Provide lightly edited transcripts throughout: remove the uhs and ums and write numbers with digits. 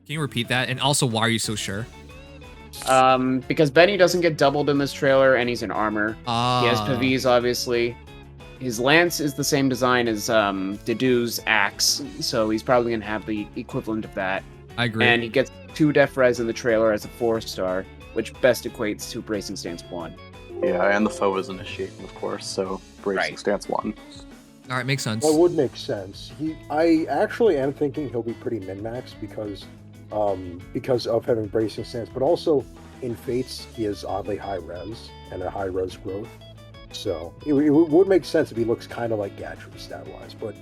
Can you repeat that? And also, why are you so sure? Because Benny doesn't get doubled in this trailer, and he's in armor. He has Pavis, obviously. His lance is the same design as Dedue's axe, so he's probably gonna have the equivalent of that. I agree. And he gets 2 def res in the trailer as a 4-star, which best equates to Bracing Stance 1. Yeah, and the foe is initiating, of course, so Bracing Stance 1. All right, makes sense. That would make sense. I actually am thinking he'll be pretty min-max because of having Bracing Stance, but also in Fates he has oddly high res and a high res growth. So it would make sense if he looks kind of like Gatry stat-wise, but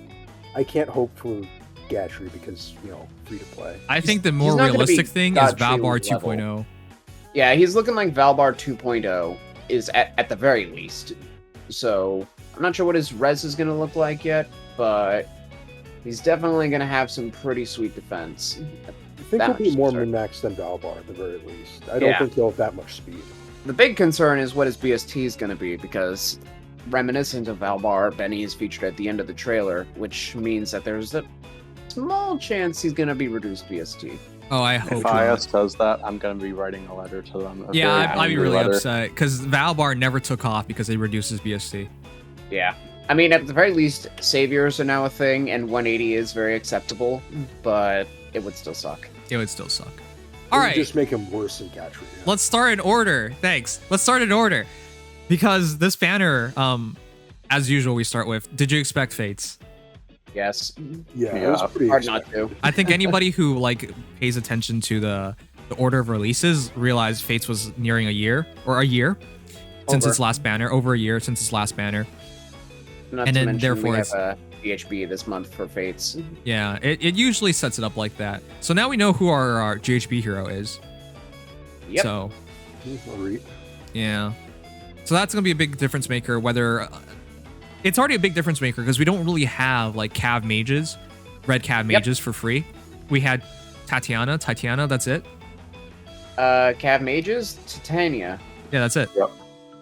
I can't hope for Gatry because, free to play. I think the more realistic thing is Valbar 2.0. Yeah, he's looking like Valbar 2.0 is at the very least. So I'm not sure what his res is going to look like yet, but he's definitely going to have some pretty sweet defense. I think he'll be more min-max than Valbar at the very least. I don't think he'll have that much speed. The big concern is what his BST is going to be, because reminiscent of Valbar, Benny is featured at the end of the trailer, which means that there's a small chance he's going to be reduced BST. Oh, I hope If IS does that, I'm going to be writing a letter to them. Yeah, I'd be really upset, because Valbar never took off because it reduces BST. Yeah. I mean, at the very least, Saviors are now a thing, and 180 is very acceptable, but it would still suck. It would still suck. All right. Just make him worse than Gatry. Yeah. Let's start in order. Thanks. Let's start in order. Because this banner, as usual, we start with, did you expect Fates? Yes. Yeah, it was pretty hard not to. I think anybody who pays attention to the order of releases realized Fates was nearing a year since its last banner, over a year since its last banner. Not and to then mention therefore we have a PHB this month for Fates. Yeah, it usually sets it up like that. So now we know who our GHB hero is. Yep. So, Arete. Yeah. So that's going to be a big difference maker, whether... it's already a big difference maker because we don't really have Cav mages, red Cav mages for free. We had Tatiana, that's it. Cav mages? Titania. Yeah, that's it. Yep.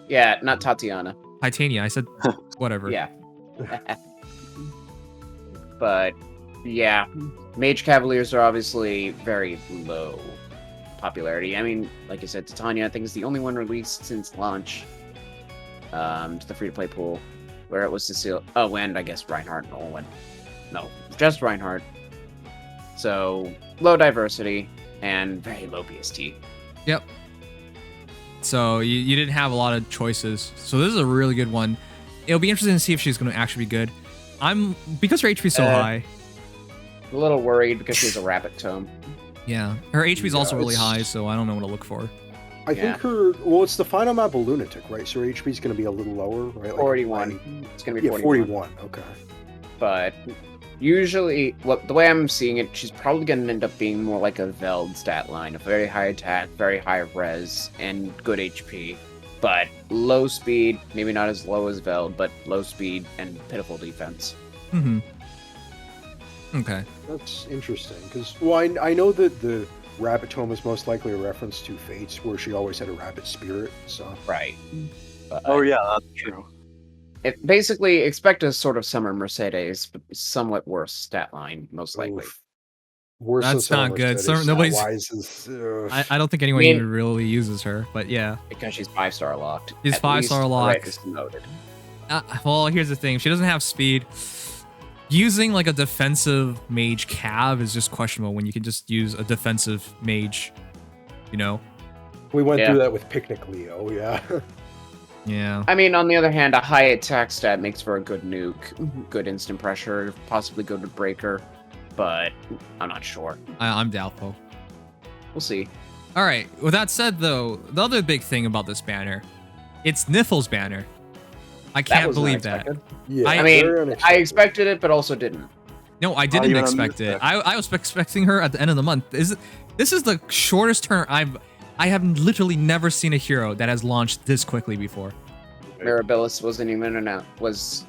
Yeah, not Tatiana. Titania, I said whatever. Yeah. But, yeah. Mage Cavaliers are obviously very low popularity. I mean, like you said, Titania, I think, is the only one released since launch to the free-to-play pool, where it was Cecile. Oh, and I guess Reinhardt and Olwen. No, just Reinhardt. So, low diversity and very low BST. Yep. So, you didn't have a lot of choices. So, this is a really good one. It'll be interesting to see if she's going to actually be good. Because her HP is so high. A little worried because she's a rabbit tome. Yeah, her HP is also really high, so I don't know what to look for. I think it's the final map of Lunatic, right? So her HP is going to be a little lower, right? 41. It's going to be 41. Okay. But usually, the way I'm seeing it, she's probably going to end up being more like a Veld stat line. A very high attack, very high res, and good HP. But low speed, maybe not as low as Veld, but low speed and pitiful defense. Mm-hmm. Okay. That's interesting, because, I know that the rabbit tome is most likely a reference to Fates, where she always had a rabbit spirit, so... Right. But, yeah, that's true. Basically, expect a sort of Summer Mercedes, but somewhat worse stat line, most likely. Oof. Worse That's not good. Nobody's. I don't think anyone even really uses her, but yeah. Because she's 5-star locked. She's 5-star locked. Well, here's the thing: she doesn't have speed. Using a defensive mage cav is just questionable when you can just use a defensive mage. We went through that with Picnic Leo, yeah. Yeah. I mean, on the other hand, a high attack stat makes for a good nuke, good instant pressure, possibly good breaker. But I'm not sure. I'm doubtful. We'll see. All right. With that said, though, the other big thing about this banner, it's Nifl's banner. I can't believe that. Yeah, I mean, I expected it, but also didn't. No, I didn't expect it. I was expecting her at the end of the month. This is the shortest turn I have literally never seen a hero that has launched this quickly before. Mirabilis wasn't even announced.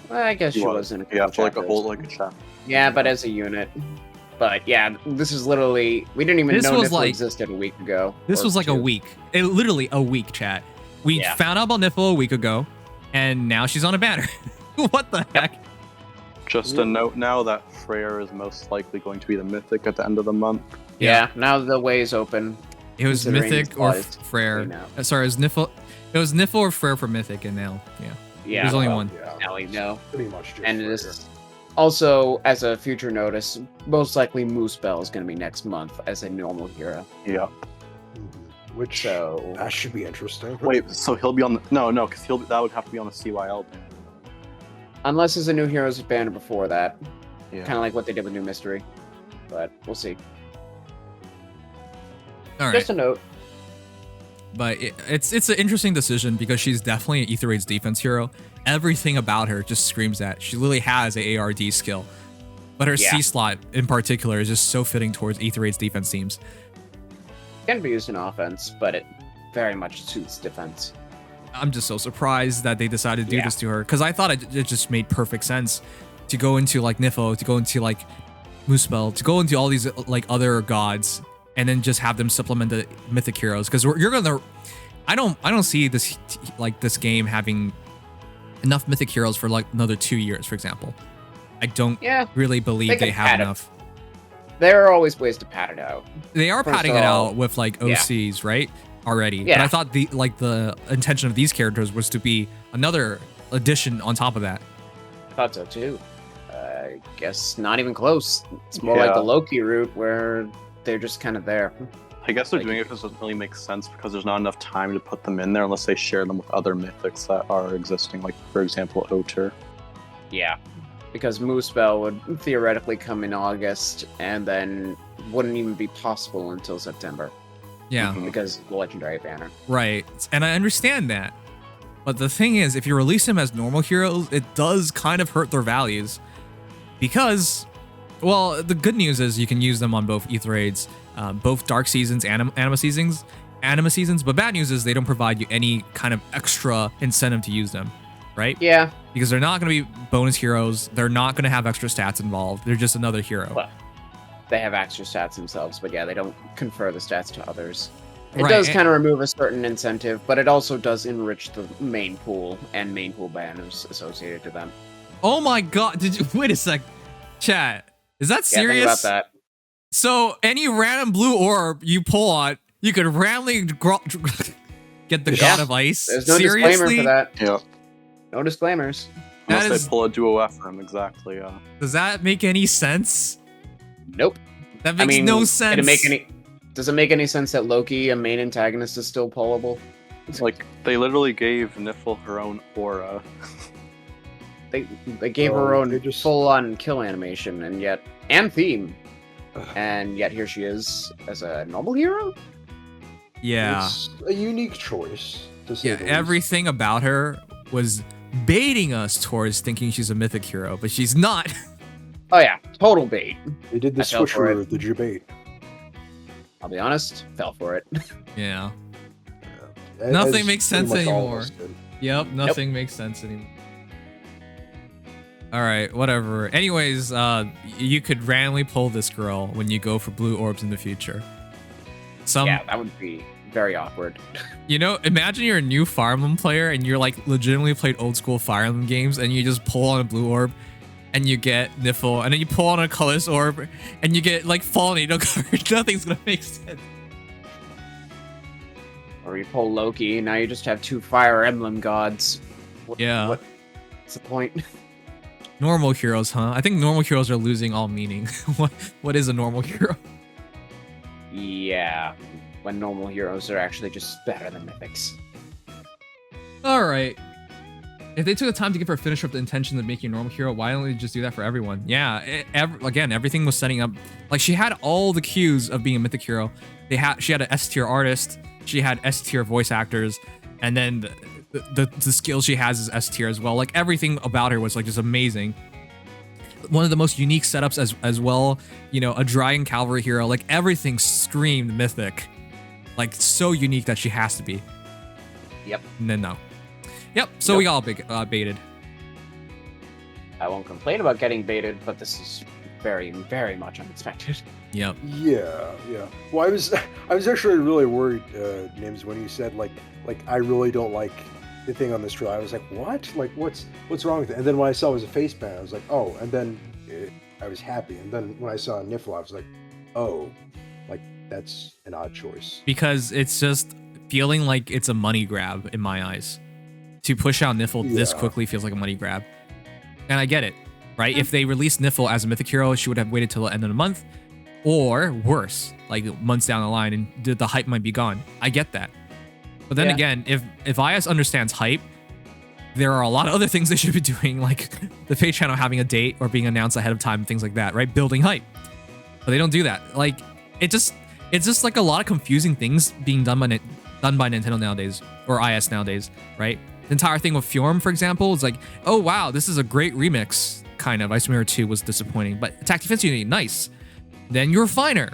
I guess she wasn't. Yeah, for a whole chapter. Yeah, but as a unit. But yeah, this is literally... We didn't even know Nifl existed a week ago. This was a week. Literally a week, chat. We found out about Nifl a week ago, and now she's on a banner. What the heck? Just a note now that Freyr is most likely going to be the mythic at the end of the month. Yeah, now the way is open. It was Considering Mythic his or plot is Freyr. clean out. Sorry, it was Nifl. It was Nifl or Freyr for Mythic, and now, yeah. Yeah, There's only well, one. Yeah, now we know. pretty much just And Freyr. this also, as a future notice, most likely Moosebell is going to be next month as a normal hero. Yeah. Mhm. Which So that should be interesting. Wait, so he'll be on the no, because that would have to be on the CYL banner. unless there's a new Heroes banner before that, Yeah. kind of like what they did with New Mystery, but we'll see. All right. Just a note. But it's an interesting decision because she's definitely an Ether Raid's defense hero. Everything about her just screams that. She literally has a ARD skill. But her Yeah. C slot in particular is just so fitting towards Ether Raid's defense teams. Can be used in offense, but it very much suits defense. I'm just so surprised that they decided to do Yeah. this to her because I thought it just made perfect sense to go into like Nifl, to go into like Moosebell, to go into all these like other gods and then just have them supplement the mythic heroes because you're gonna. I don't see this this game having enough mythic heroes for like another 2 years, for example. I don't Yeah, really believe They they can have pad it. enough. there are always ways to pad it out. They are First padding of it all, out with like yeah. OCs, right? Already. But Yeah. I thought the intention of these characters was to be another addition on top of that. I thought so too. I guess not even close. It's more like Yeah. the Loki route where they're just kind of there. I guess they're Like- doing it because it doesn't really make sense because there's not enough time to put them in there unless they share them with other mythics that are existing, like for example, Oter. Yeah, because Moosebell would theoretically come in August and then wouldn't even be possible until September Yeah. Mhm. because of the Legendary Banner. Right. And I understand that. But the thing is, if you release them as normal heroes, it does kind of hurt their values. Because, well, the good news is you can use them on both Ether Raids, both Dark Seasons and Anima Seasons. But bad news is they don't provide you any kind of extra incentive to use them, right? Yeah, Because they're not going to be bonus heroes. They're not going to have extra stats involved. They're just another hero. well, they have extra stats themselves, but yeah, they don't confer the stats to others. It Right, does and- kind of remove a certain incentive, but it also does enrich the main pool and main pool banners associated to them. Oh my god, did you wait a sec? Chat. Is that Yeah, serious? think about that. So any random blue orb you pull on, you could randomly get the Yeah. God of Ice. There's no Seriously? disclaimer for that. Yeah. No disclaimers. That Unless is- they pull a duo Ephraim, exactly, yeah. Does that make any sense? Nope. That I makes mean, no sense. Does it make any sense that Loki, a main antagonist, is still pullable? Like, they literally gave Nifl her own aura. They gave her Oh, own they just- full-on kill animation, and theme, and yet here she is as a normal hero. Yeah. It's a unique choice. To say Yeah, the least. everything about her was baiting us towards thinking she's a mythic hero, but she's not. Oh yeah, total bait. They did the I fell for switcheroo, it. the debate. I'll be honest, fell for it. Yeah. As Nothing makes pretty sense much all of anymore. us did. Yep, nothing makes sense anymore. All right, whatever. Anyways, you could randomly pull this girl when you go for blue orbs in the future. Yeah, that would be very awkward. You know, imagine you're a new Fire Emblem player and you're like legitimately played old school Fire Emblem games and you just pull on a blue orb and you get Nifl and then you pull on a colorless orb and you get like Fallen Angel card. Nothing's gonna make sense. Or you pull Loki, and now you just have two Fire Emblem gods. Yeah. What's the point? Normal heroes, huh? I think normal heroes are losing all meaning. What is a normal hero? Yeah, when normal heroes are actually just better than mythics. All right. If they took the time to give her a finisher with the intention of making a normal hero, why don't they just do that for everyone? Yeah, again, everything was setting up. Like, she had all the cues of being a mythic hero. She had an S tier artist. She had S tier voice actors. And then the skill she has is S tier as well. Like, everything about her was like just amazing. One of the most unique setups as well. You know, a Dragon Cavalry hero. Like, everything screamed mythic. Like, so unique that she has to be. Yep. And then no. Yep, so Yep. we all baited. I won't complain about getting baited, but this is very, very much unexpected. Yep. Yeah. Well, I was actually really worried, Nims, when you said like I really don't like the thing on this trailer, I was like, what? Like, what's wrong with it? And then when I saw it was a face banner, I was like, oh. And then I was happy. And then when I saw Nifl, I was like, oh, like that's an odd choice. Because it's just feeling like it's a money grab in my eyes. To push out Nifl this quickly feels like a money grab. And I get it, right? If they released Nifl as a mythic hero, she would have waited till the end of the month. Or worse, like months down the line, and the hype might be gone. I get that. But then again, if IS understands hype, there are a lot of other things they should be doing, like the Fate channel having a date or being announced ahead of time, things like that, right? Building hype. But they don't do that. Like, it's just like a lot of confusing things being done by Nintendo nowadays, or IS nowadays, right? The entire thing with Fjorm, for example, is like, oh wow, this is a great remix, kind of. Ice Mirror 2 was disappointing, but Attack Defense Unity, nice. Then you're finer,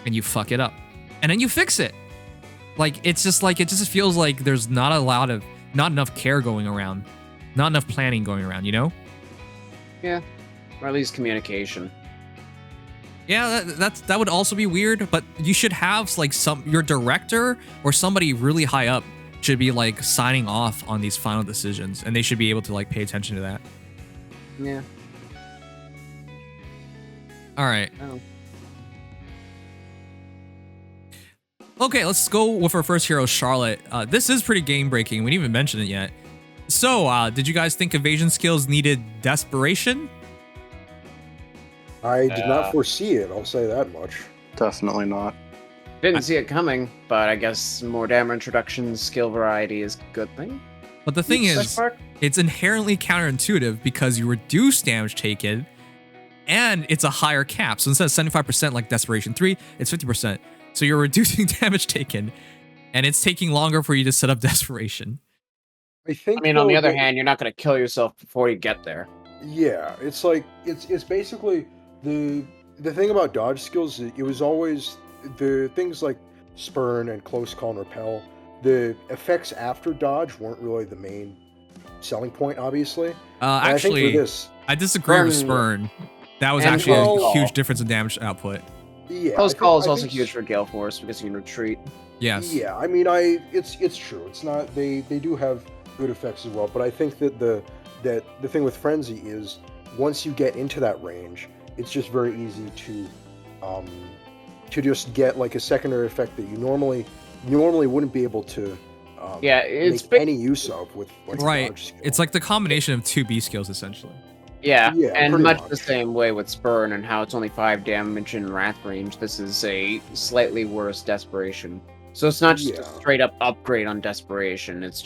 and you fuck it up. And then you fix it. Like, it just feels like there's not enough care going around. Not enough planning going around, you know? Yeah. Or at least communication. Yeah, that would also be weird, but you should have like your director or somebody really high up should be like signing off on these final decisions, and they should be able to like pay attention to that. Yeah. All right. Oh. Okay, let's go with our first hero, Charlotte. This is pretty game-breaking. We didn't even mention it yet. So, did you guys think evasion skills needed desperation? I did not foresee it, I'll say that much. Definitely not. Didn't see it coming, but I guess more damage introduction, skill variety is a good thing. But the thing is, it's inherently counterintuitive because you reduce damage taken, and it's a higher cap. So instead of 75% like Desperation 3, it's 50%. So you're reducing damage taken, and it's taking longer for you to set up Desperation. I mean, on the other hand, you're not going to kill yourself before you get there. Yeah, it's like it's basically the thing about dodge skills. It was always the things like spurn and close call and repel. The effects after dodge weren't really the main selling point, obviously. Actually, I think for this, I disagree with spurn. That was actually a huge difference in damage output. Yeah, close call is also huge for Gale Force because you can retreat. Yes. Yeah, I mean, it's true. It's not they do have good effects as well, but I think that the thing with Frenzy is once you get into that range, it's just very easy to just get like a secondary effect that you normally wouldn't be able to it's make any use of with like right. dodge skill. It's like the combination of 2 B skills essentially. Yeah, and much much the same way with Spurn and how it's only 5 damage in Wrath range. This is a slightly worse Desperation. So it's not just a straight up upgrade on Desperation. It's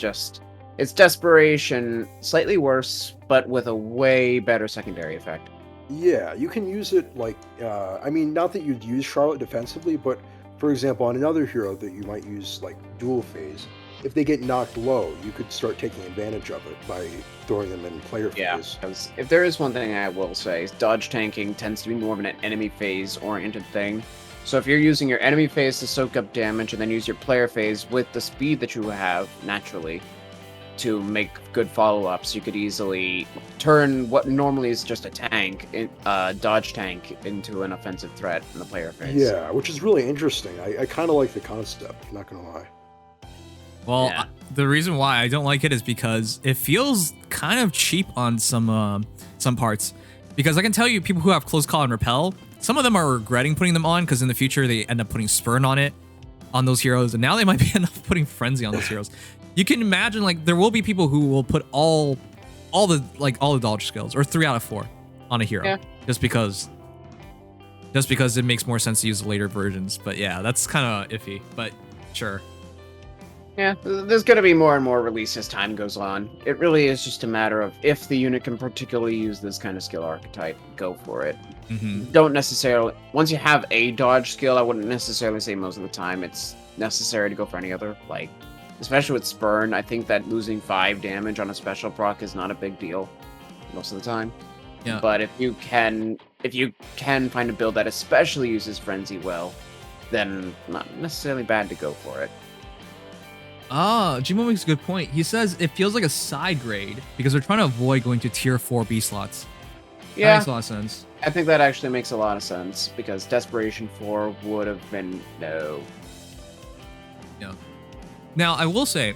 Desperation slightly worse, but with a way better secondary effect. Yeah, you can use it like I mean, not that you'd use Charlotte defensively, but for example, on another hero that you might use like dual phase, if they get knocked low, you could start taking advantage of it by throwing them in player phase. Because if there is one thing I will say, is dodge tanking tends to be more of an enemy phase oriented thing. So if you're using your enemy phase to soak up damage and then use your player phase with the speed that you have naturally to make good follow-ups, you could easily turn what normally is just a tank, dodge tank, into an offensive threat in the player phase. Yeah, which is really interesting. I kind of like the concept, I'm not gonna lie. Well, the reason why I don't like it is because it feels kind of cheap on some parts. Because I can tell you, people who have close call and repel, some of them are regretting putting them on because in the future they end up putting spurn on those heroes, and now they might be end up putting frenzy on those heroes. You can imagine like there will be people who will put all the dodge skills or 3 out of 4 on a hero just because it makes more sense to use the later versions. But yeah, that's kind of iffy. But sure. Yeah, there's going to be more and more release as time goes on. It really is just a matter of if the unit can particularly use this kind of skill archetype, go for it. Mm-hmm. Don't necessarily... Once you have a dodge skill, I wouldn't necessarily say most of the time it's necessary to go for any other. Like, especially with Spurn, I think that losing 5 damage on a special proc is not a big deal most of the time. Yeah. But if you can find a build that especially uses Frenzy well, then not necessarily bad to go for it. Jimo makes a good point. He says it feels like a side grade because they're trying to avoid going to tier 4 B slots. Yeah. That makes a lot of sense. I think that actually makes a lot of sense because Desperation 4 would have been no. Yeah. Now, I will say,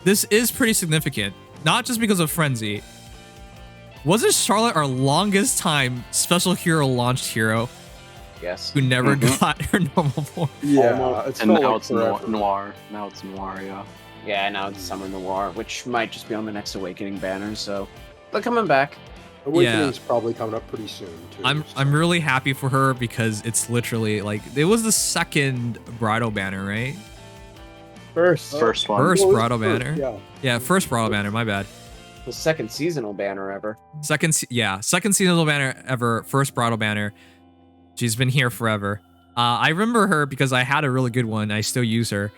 this is pretty significant, not just because of Frenzy. Wasn't Charlotte our longest time special hero launched hero Yes. who never got her normal form? Yeah, it's And felt now like it's forever. Noir. Now it's Noir, yeah. Yeah, now it's Summer Noir, which might just be on the next Awakening banner, so they're coming back. Awakening's probably coming up pretty soon too. I'm really happy for her because it's literally like it was the second bridal banner, right? First. First one. First Well, bridal first, banner. Yeah. Yeah, first bridal banner. My bad. The second seasonal banner ever. Second seasonal banner ever. First bridal banner. She's been here forever. I remember her because I had a really good one. I still use her.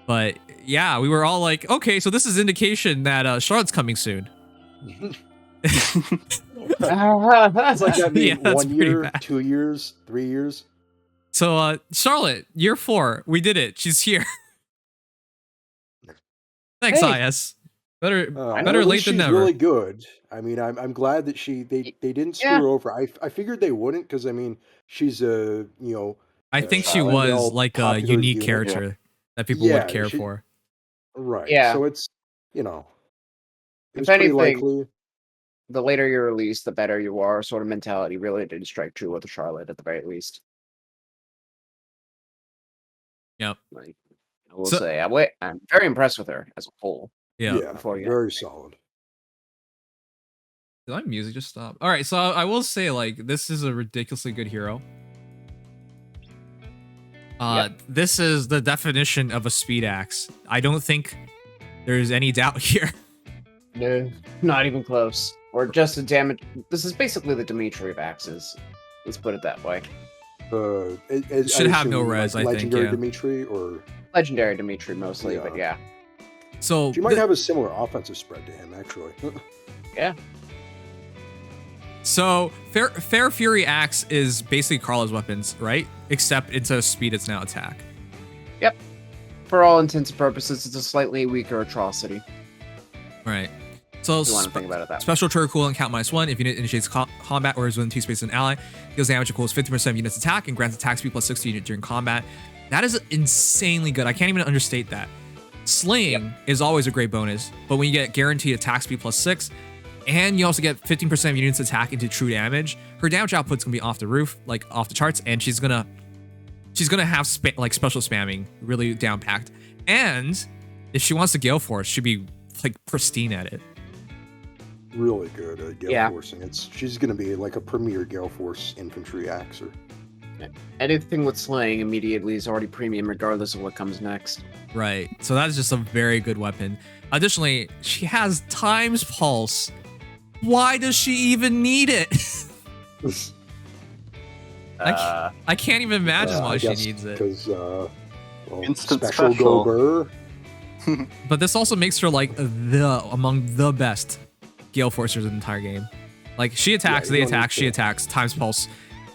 But yeah, we were all like, okay, so this is indication that Charlotte's coming soon. It's like that mean Yeah, that's 1 pretty year, bad. 2 years, 3 years. So Charlotte, year 4, we did it. She's here. Thanks, Hey. IS. Better At late least than she's never. really good. I mean, I'm glad that they didn't screw Yeah. her over. I figured they wouldn't because I mean she's a I think she Charlotte, was well, like a popular unique unit. character that people Yeah, would care she- for. right. Yeah. So it's it was If pretty anything, likely. the later you release, the better you are sort of mentality really did strike true with Charlotte at the very least. Yep. Like, I will So- say, I'm very impressed with her as a whole. Yeah. Before you- Very solid. Did my music just stop? All right, so I will say like this is a ridiculously good hero. This is the definition of a speed axe. I don't think there's any doubt here. No, not even close. Or just a damage. This is basically the Dimitri of axes. Let's put it that way. Should have no res, I think, Legendary yeah. Dimitri, or Legendary Dimitri mostly, but yeah. So she might have a similar offensive spread to him actually. Yeah. So Fair Fury Axe is basically Carla's weapons, right? Except instead of speed, it's now attack. For all intents and purposes, it's a slightly weaker atrocity. Right. So If you want to think about it that way. special trigger cooldown count -1. If unit initiates combat or is within 2 spaces of an ally, deals damage equals 50% of units attack and grants attack speed plus 60 unit during combat. That is insanely good. I can't even understate that. Slaying is always a great bonus, but when you get guaranteed attack speed plus 6, and you also get 15% of units attack into true damage, her damage output's gonna be off the roof, like off the charts, and she's gonna have like special spamming really down packed. And if she wants to Gale Force, she'd be like pristine at it. Really good at Gale Yeah. Forcing. She's gonna be like a premier Gale Force infantry axer. Anything with slaying immediately is already premium, regardless of what comes next. Right. So that's just a very good weapon. Additionally, she has Times Pulse. Why does she even need it? I can't even imagine why she needs it. Because Instant special special. go burr. But this also makes her like among the best Gale Forcers in the entire game. Like she attacks, Yeah, they you don't attack, need she to- attacks, Times Pulse.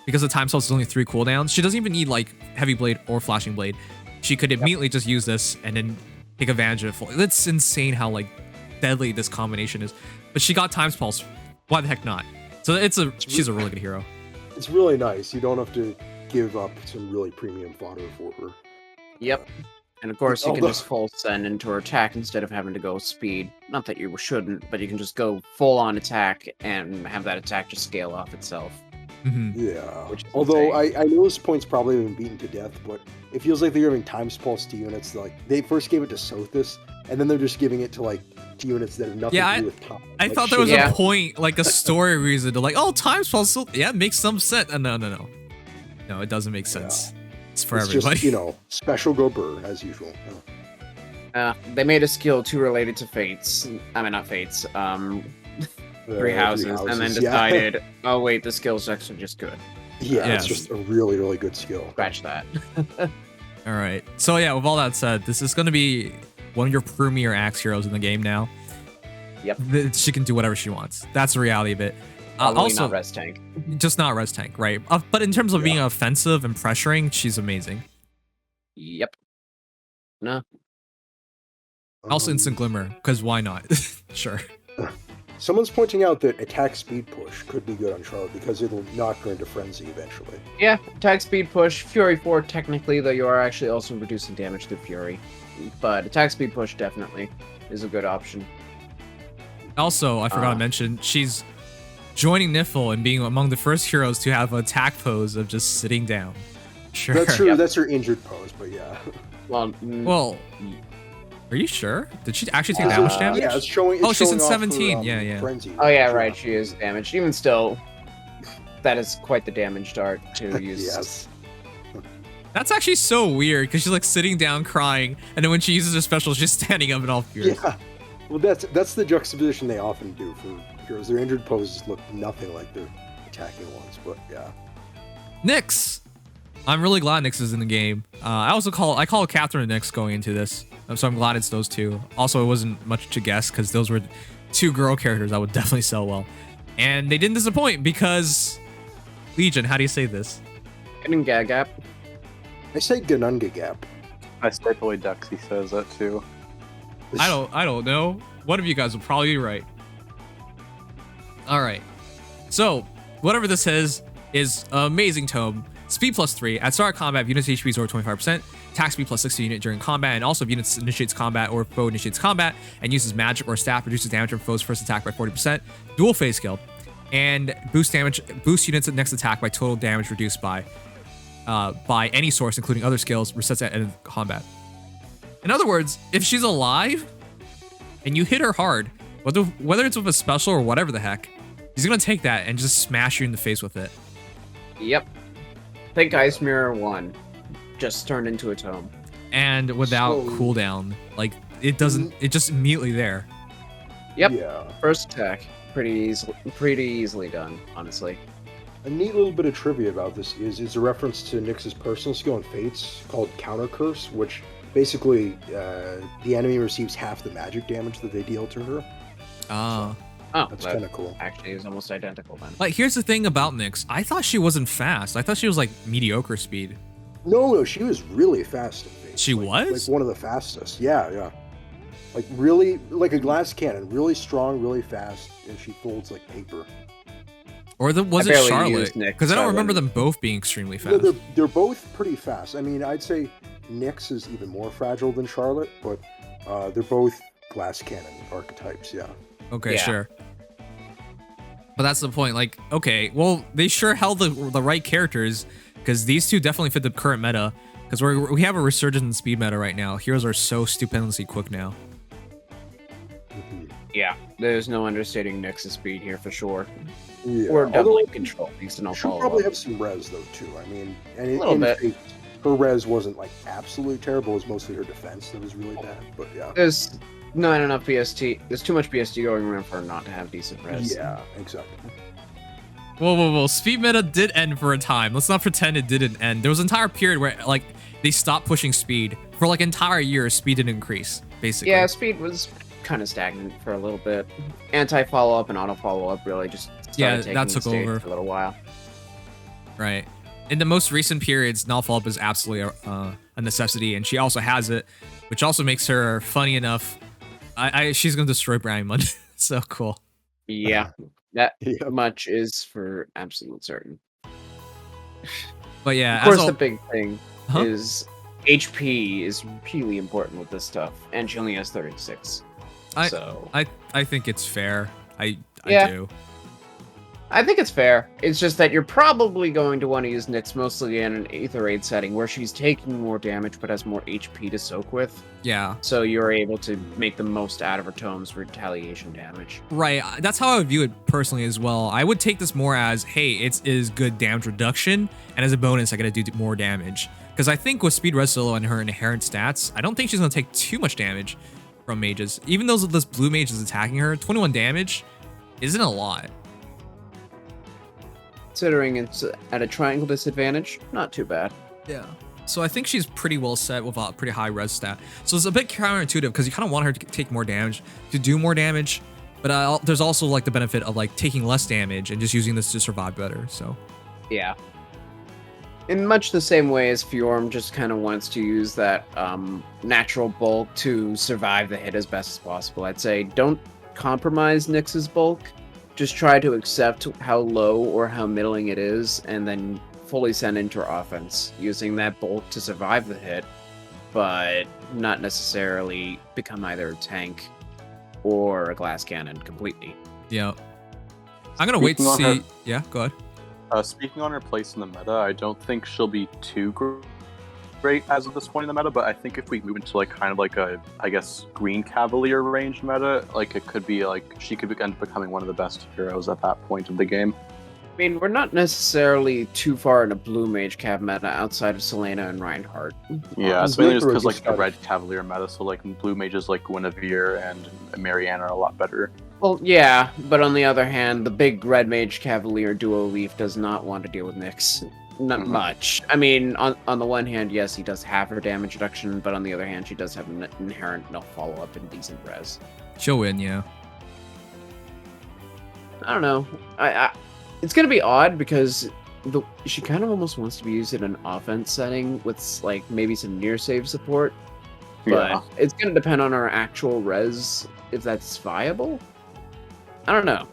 Because the Times Pulse is only 3 cooldowns, she doesn't even need like Heavy Blade or Flashing Blade. She could immediately just use this and then take advantage of it. It's insane how like deadly this combination is. But she got Times Pulse. Why the heck not? So she's a really good hero. It's really nice. You don't have to give up some really premium fodder for her. Yep. And of course, you can Although- just full send into her attack instead of having to go speed. Not that you shouldn't, but you can just go full on attack and have that attack just scale off itself. Mhm. Yeah. Which is Although insane. I know this point's probably been beaten to death, but it feels like they're giving Times Pulse to units. Like they first gave it to Sothis, and then they're just giving it to like to units that have nothing Yeah, to do with time. I Like, thought there was Yeah. a point, like a story reason to like, oh, Times Pulse. So, yeah, it makes some sense. No. No, it doesn't make sense. It's for it's everybody. just, special go burr as usual. They made a skill too related to Fates. I mean, not Fates. Three houses, and then yeah. decided, oh wait, the skill's actually just good. Yeah, Yes. it's just a really, really good skill. Scratch that. All right. So yeah, with all that said, this is going to be one of your premier axe heroes in the game now. Yep. She can do whatever she wants. That's the reality of it. Probably Also, not res tank. just not res tank, right? But in terms of being offensive and pressuring, she's amazing. Yep. No. Also, Um, instant glimmer, because why not? Sure. Someone's pointing out that attack speed push could be good on Charlotte because it'll knock her into frenzy eventually. Yeah, attack speed push, Fury 4 technically, though you are actually also reducing damage to Fury. But attack speed push definitely is a good option. Also, I forgot to mention, she's joining Nifl and being among the first heroes to have an attack pose of just sitting down. Sure. That's true. Yep. That's her injured pose, but yeah. Well, are you sure? Did she actually take that much damage? Yeah, it's showing. It's she's showing in off 17. Her, yeah. Frenzy. Oh yeah, right. She is damaged. Even still, that is quite the damage dart to use. Yes. That's actually so weird because she's like sitting down crying, and then when she uses her special, she's standing up and all furious. Yeah. Well, that's the juxtaposition they often do for heroes. Their injured poses look nothing like their attacking ones, but yeah. Nyx. I'm really glad Nyx is in the game. I call Catherine and Nyx going into this, so I'm glad it's those two. Also, it wasn't much to guess because those were two girl characters that would definitely sell well, and they didn't disappoint because Legion. How do you say this? Gap. I say Ganunga Gap. I say the way Dexy says that too. I don't know. One of you guys will probably be right. All right. So whatever this is amazing tome. Speed +3 at start of combat. If units HP is over 25%. Attack speed +6 to unit during combat, and also if units initiates combat or foe initiates combat and uses magic or staff, reduces damage from foe's first attack by 40%. Dual phase skill, and boost units at next attack by total damage reduced by any source, including other skills. Resets at end of combat. In other words, if she's alive and you hit her hard, whether it's with a special or whatever the heck, he's gonna take that and just smash you in the face with it. Yep. Think Ice Mirror 1 just turned into a tome. And without cooldown, like it doesn't, it just immediately there. Yep. Yeah. First attack, pretty easily done, honestly. A neat little bit of trivia about this is a reference to Nyx's personal skill in Fates called Counter Curse, which basically the enemy receives half the magic damage that they deal to her. Ah. Oh, That's kind of cool. Actually, is almost identical then. Like, here's the thing about Nyx. I thought she wasn't fast. I thought she was like mediocre speed. No, she was really fast in Fates. She like, was? like one of the fastest. Yeah. Like really, like a glass cannon, really strong, really fast, and she folds like paper. Or was it barely Charlotte? used Nyx, Because I don't so I remember them wouldn't- both being extremely No, fast. they're both pretty fast. I mean, I'd say Nyx is even more fragile than Charlotte, but they're both glass cannon archetypes. Yeah. Okay, Yeah. sure. But that's the point. Like, okay, well, they sure held the right characters because these two definitely fit the current meta. Because we have a resurgence in speed meta right now. Heroes are so stupendously quick now. Yeah, there's no understating Nyx's speed here for sure. Yeah. Or Although doubling control, at least, and I'll she'll follow probably up. have some res though too. I mean, and A little bit. Fates, her res wasn't like absolutely terrible. It was mostly her defense that was really bad. But yeah. There's not enough BST. There's too much BST going around for her not to have decent res. Yeah, exactly. Whoa. Speed meta did end for a time. Let's not pretend it didn't end. There was an entire period where, like, they stopped pushing speed. For, like, entire years, speed didn't increase, basically. Yeah, speed was kind of stagnant for a little bit. Anti-follow-up and auto-follow-up really just started taking that the took stage over for a little while. Right. In the most recent periods, null follow-up is absolutely a necessity, and she also has it, which also makes her funny enough. She's going to destroy Brandmund. So cool. Yeah, that Yeah. much is for absolute certain. But yeah, Of course, as the big thing Huh? is HP is really important with this stuff, and she only has 36. So I think it's fair. I Yeah. do. I think it's fair. It's just that you're probably going to want to use Nyx mostly in an Aether Raid setting where she's taking more damage but has more HP to soak with. Yeah. So you're able to make the most out of her tome's retaliation damage. Right. That's how I view it personally as well. I would take this more as, hey, it is good damage reduction, and as a bonus, I gotta do more damage. Because I think with Speed Res Solo and her inherent stats, I don't think she's gonna take too much damage from mages. Even though this blue mage is attacking her, 21 damage isn't a lot. Considering it's at a triangle disadvantage, not too bad. Yeah. So I think she's pretty well set with a pretty high res stat. So it's a bit counterintuitive because you kind of want her to take more damage, to do more damage, but there's also like the benefit of like taking less damage and just using this to survive better. So Yeah. In much the same way as Fjorm just kind of wants to use that natural bulk to survive the hit as best as possible. I'd say don't compromise Nyx's bulk. Just try to accept how low or how middling it is, and then fully send into her offense, using that bulk to survive the hit, but not necessarily become either a tank or a glass cannon completely. Yeah. I'm gonna wait to see. Yeah, go ahead. Speaking on her place in the meta, I don't think she'll be too great as of this point in the meta, but I think if we move into like kind of like a, I guess, green cavalier range meta, like it could be like she could end up becoming one of the best heroes at that point of the game. I mean, we're not necessarily too far in a blue mage cav meta outside of Selena and Reinhardt. Yeah, it's mainly just because like the red cavalier meta, so like blue mages like Guinevere and Marianne are a lot better. Well, yeah, but on the other hand, the big red mage cavalier duo leaf does not want to deal with Nyx. Not much. I mean, on the one hand, yes, he does have her damage reduction, but on the other hand, she does have an inherent no follow-up and decent res. She'll win, yeah. I don't know. It's gonna be odd because she kind of almost wants to be used in an offense setting with like maybe some near save support, but it's gonna depend on our actual res if that's viable. I don't know.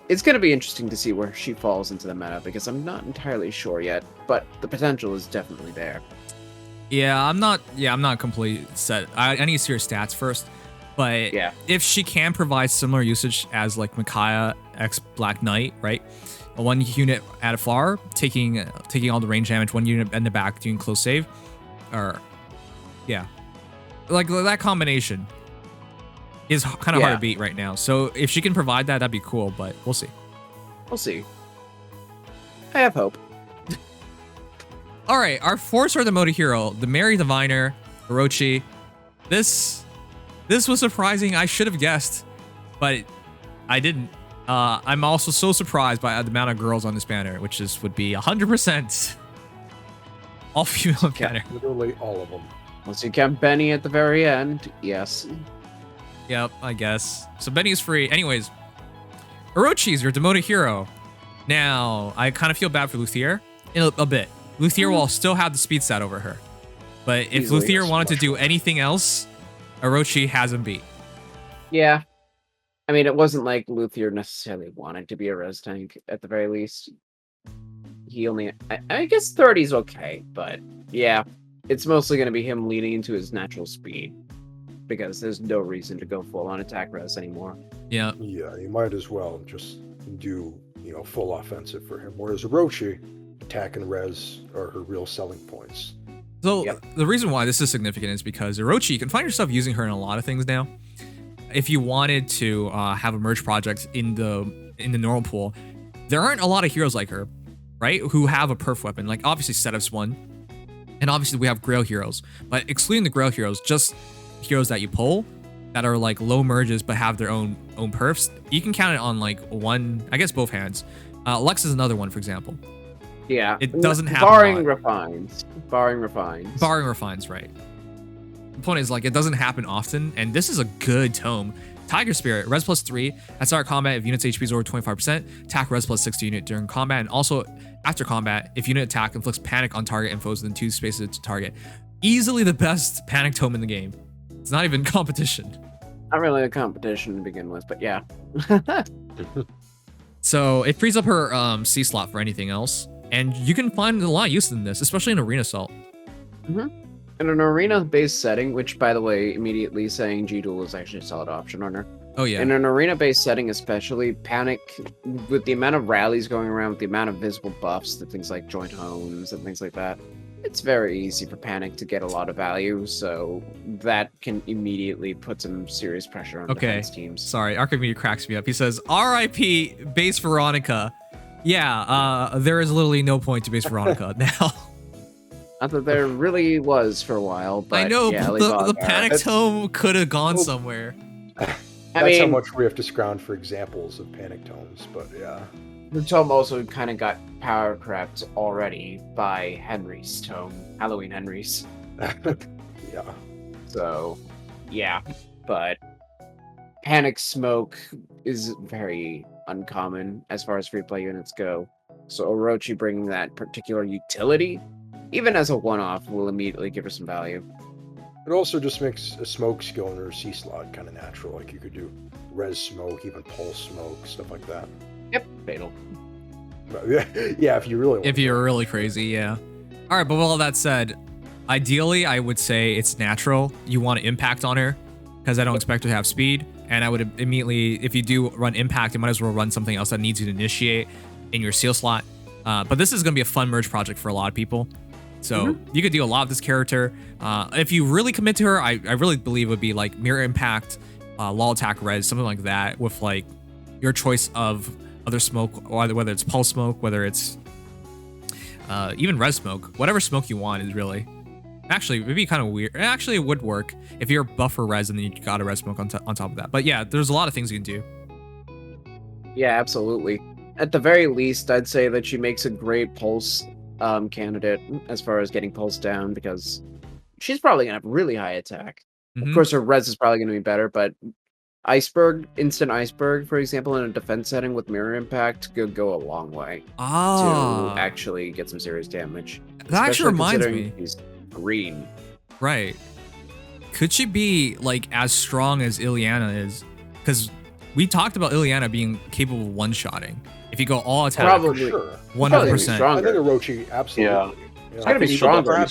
It's gonna be interesting to see where she falls into the meta because I'm not entirely sure yet, but the potential is definitely there. Yeah, I'm not completely set. I need to see her stats first. But yeah, if she can provide similar usage as like Micaiah X Black Knight, right? One unit at a far, taking all the range damage, one unit in the back doing close save, or yeah, like that combination is kind of hard to beat right now. So if she can provide that, that'd be cool. But we'll see. We'll see. I have hope. All right, our four-star demoted hero, the Mary Diviner, Orochi. This was surprising. I should have guessed, but I didn't. I'm also so surprised by the amount of girls on this banner, which would be 100% all female banner. Literally all of them. Once you count Benny at the very end, yes. Yep, I guess. So Benny is free. Anyways, Orochi is your demoted hero. Now, I kind of feel bad for Luthier in a bit. Luthier will still have the speed stat over her. But if Luthier wanted to do anything else, Orochi has him beat. Yeah. I mean, it wasn't like Luthier necessarily wanted to be a res tank, at the very least. He only... I guess 30 is okay, but yeah. It's mostly going to be him leaning into his natural speed. Because there's no reason to go full-on attack res anymore. Yeah. Yeah, you might as well just do, full offensive for him. Whereas Orochi, attack and res are her real selling points. So the reason why this is significant is because Orochi, you can find yourself using her in a lot of things now. If you wanted to have a merge project in the normal pool, there aren't a lot of heroes like her, right? Who have a perf weapon. Like obviously Setup's one, and obviously we have Grail heroes. But excluding the Grail heroes, just heroes that you pull that are like low merges but have their own perfs, you can count it on like one, I guess both hands. Lex is another one, for example. Yeah, it doesn't happen. Barring refines, right? The point is, like, it doesn't happen often, and this is a good tome. Tiger Spirit, res +3 at start combat if unit's HP is over 25%, attack res +6 to unit during combat, and also after combat if unit attack inflicts panic on target and foes within 2 spaces to target. Easily the best panic tome in the game. It's not even competition. Not really a competition to begin with, but yeah. So it frees up her C slot for anything else, and you can find a lot of use in this, especially in Arena Assault. In an arena-based setting, which, by the way, immediately saying G-Duel is actually a solid option on her. Oh, yeah. In an arena-based setting especially, Panic, with the amount of rallies going around, with the amount of visible buffs to things like Joint Homes and things like that, it's very easy for Panic to get a lot of value, so that can immediately put some serious pressure on defense teams. Sorry, Archimedes cracks me up. He says, RIP base Veronica. Yeah, there is literally no point to base Veronica now. Not that there really was for a while, but I know, yeah, but the Panic Tome could have gone somewhere. That's how much we have to scrounge for examples of Panic Tomes, but yeah. The tome also kind of got power crept already by Henry's tome, Halloween Henry's. Yeah. So, yeah, but Panic Smoke is very uncommon as far as free play units go. So Orochi bringing that particular utility, even as a one-off, will immediately give her some value. It also just makes a smoke skill in her C slot kind of natural. Like you could do res smoke, even pulse smoke, stuff like that. Yep, fatal. Yeah, if you really want If you're really crazy, yeah. All right, but with all that said, ideally, I would say it's natural. You want to impact on her because I don't expect her to have speed. And I would immediately, if you do run impact, you might as well run something else that needs you to initiate in your seal slot. But this is going to be a fun merge project for a lot of people. So you could do a lot of this character. If you really commit to her, I really believe it would be like mirror impact, law attack res, something like that with like your choice of other smoke, or whether it's pulse smoke, whether it's even res smoke, whatever smoke you want is really. Actually, it'd be kind of weird. Actually, it would work if you're buffer res and then you got a res smoke on top of that. But yeah, there's a lot of things you can do. Yeah, absolutely. At the very least, I'd say that she makes a great pulse candidate as far as getting pulse down, because she's probably gonna have really high attack. Of course, her res is probably gonna be better, but iceberg, instant iceberg, for example, in a defense setting with mirror impact could go a long way to actually get some serious damage. That actually reminds considering me. He's green. Right. Could she be like as strong as Ileana is? Because we talked about Ileana being capable of one-shotting. If you go all attack, Probably. Sure. 100%. I think Orochi absolutely. Yeah. It's gonna be stronger. I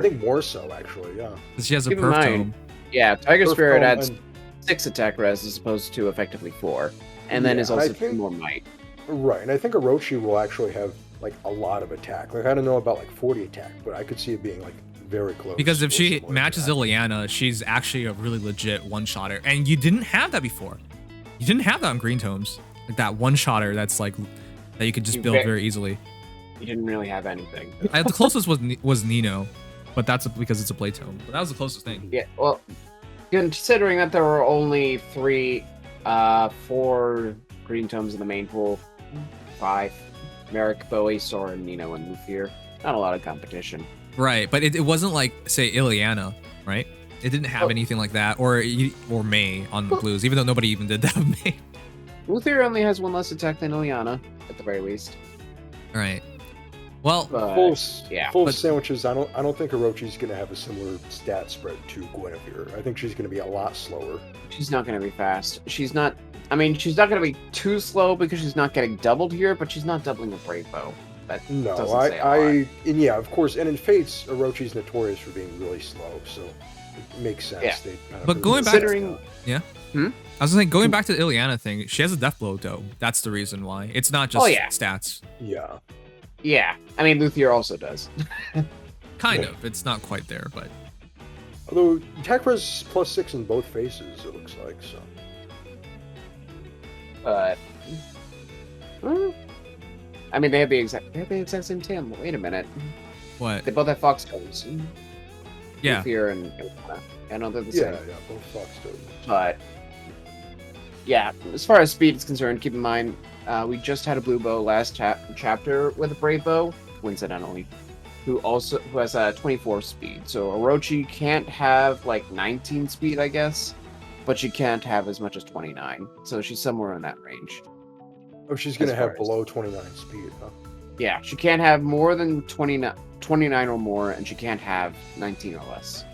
think more so, actually. Yeah. She has a Keep in perf mind, tome. Yeah, Tiger Perf Spirit tome adds and- 6 attack res as opposed to effectively 4, and then Yeah, is and I also think- more might. Right, and I think Orochi will actually have like a lot of attack. Like I don't know about like 40 attack, but I could see it being like very close. Because if or she similar to matches that. Ileana, she's actually a really legit one-shotter. And you didn't have that before. You didn't have that on Green Tomes. Like that one-shotter that's like, that you could just You build bet. very easily. You didn't really have anything. The closest was Nino, but that's because it's a play tome. But that was the closest thing. Yeah, well, considering that there were only 4 green tomes in the main pool, 5, Merrick, Bowie, Soren, Nino, and Luthier. Not a lot of competition. Right, but it wasn't like, say, Ileana, right? It didn't have anything like that, or May on the blues, even though nobody even did that with May. Luthier only has 1 less attack than Ileana, at the very least. All right. Well, But, Full but- sandwiches. I don't think Orochi's gonna have a similar stat spread to Guinevere. I think she's gonna be a lot slower. she's not going to be fast. She's not... I mean, she's not going to be too slow because she's not getting doubled here, but she's not doubling a Brave Bow. That No, doesn't say a lot. and yeah, of course, and in Fates, Orochi's notorious for being really slow, so it makes sense. Yeah. They kind of But going back- Considering... I was saying, going back to the Ileana thing, she has a death blow, though. That's the reason why. It's not just stats. Yeah. Yeah, I mean, Luthier also does. Kind of. It's not quite there, but... Although attack res +6 in both faces, it looks like so. But... I mean, they have the exact same TAM. Wait a minute. What? They both have Fox Tones. Yeah. Luthier and Ileana. I know they're the Yeah, same. yeah, both Fox toes. But yeah, as far as speed is concerned, keep in mind we just had a blue bow last chapter with a brave bow, coincidentally, who has a 24 speed. So Orochi can't have like 19 speed, I guess, but she can't have as much as 29. So she's somewhere in that range. Oh, she's gonna As far have as- below 29 speed, huh? Yeah, she can't have more than 29 or more, and she can't have 19 or less.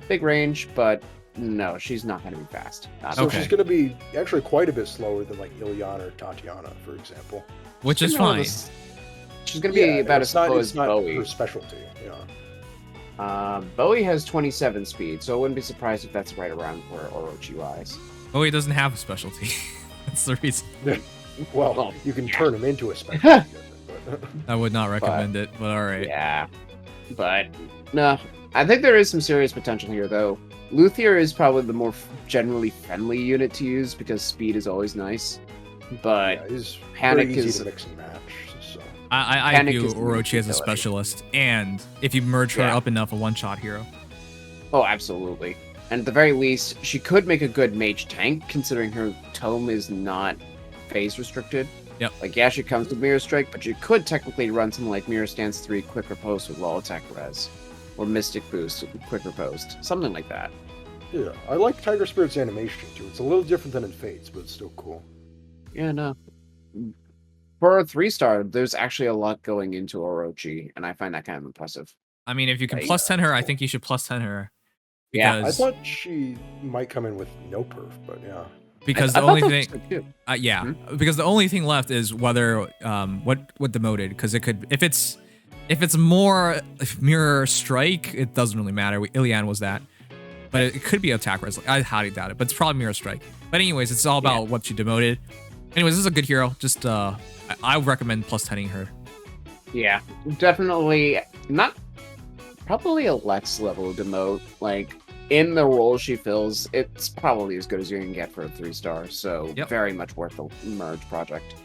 Big range, but no, she's not going to be fast. Not So Okay. she's gonna be actually quite a bit slower than like Ileana or Tatiana, for example. Which is She's gonna fine. have She's going to be about as slow as Bowie. her specialty. Yeah. Bowie has 27 speed, so I wouldn't be surprised if that's right around where Orochi lies. Oh, he doesn't have a specialty. That's the reason. Well, you can yeah. turn him into a specialty. but I would not recommend it, but all right. Yeah, but no, I think there is some serious potential here, though. Luthier is probably the more generally friendly unit to use because speed is always nice, but yeah, he's Panic very easy is- to mix and match. So. I Panic view is the Orochi as a utility. specialist, and if you merge her Yeah. up enough, a one-shot hero. oh, absolutely. And at the very least, she could make a good mage tank, considering her tome is not phase restricted. Yep. Like, yeah, she comes with Mirror Strike, but you could technically run something like Mirror Stance 3 Quick Riposte with Law Attack Res. Or Mystic Boost with Quick Riposte. Something like that. Yeah, I like Tiger Spirit's animation too. It's a little different than in Fates, but it's still cool. Yeah, no. For a 3-star, there's actually a lot going into Orochi, and I find that kind of impressive. I mean, if you can Right. plus 10 her, I think you should plus 10 her. Yeah, I because thought she might come in with no perf, but yeah. because I the thought only that thing was good too. yeah, because the only thing left is whether what demoted, because it could, if it's more mirror strike, it doesn't really matter. Ilian was that, but it could be attack res. I highly doubt it, but it's probably mirror strike. But anyways, it's all about what she demoted. Anyways, this is a good hero. Just I would recommend plus 10ing her. Yeah, definitely not. Probably a Lex level demote. Like in the role she fills, it's probably as good as you're gonna get for a 3-star. So Yep. very much worth the merge project.